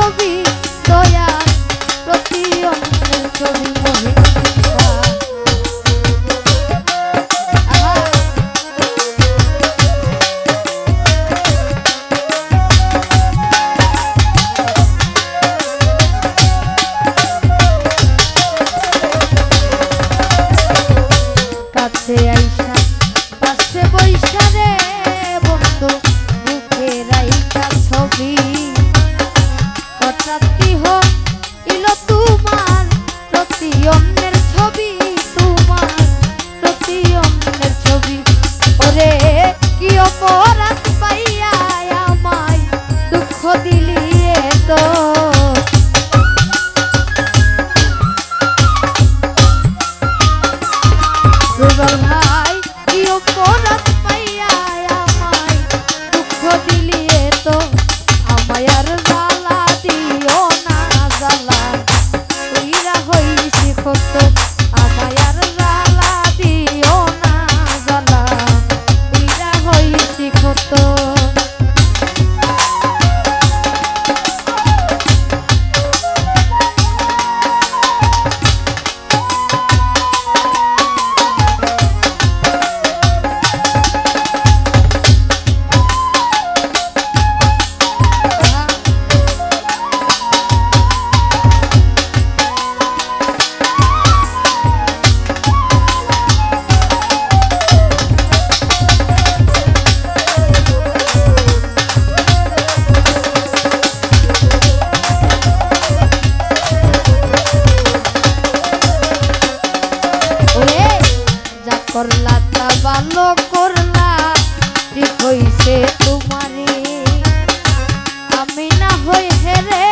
ছবি দয়ার প্রতি অন্যের ছবি মোহে কাছে আইসা পাশে বইসা রে বন্ধু বুকে রাইখা ছবি হঠাৎ কি হইল তোমার প্রতি অন্যের ছবি তোমার প্রতি অন্যের ছবি ওরে কি অপরাধ পাইয়া আমায় দুঃখ দিলি এত ভাই কি অপরাধ পাইয়া আমায় দুঃখ দিলি তো আমায় আর জ্বালা দিও না জ্বালা উইরা হইছি কত আমায় আর জ্বালা দিও না জ্বালা উইরা হইছি কত করলা তা ভালো করলা ঠিক হইছে তোমারে আমি না হই হেরে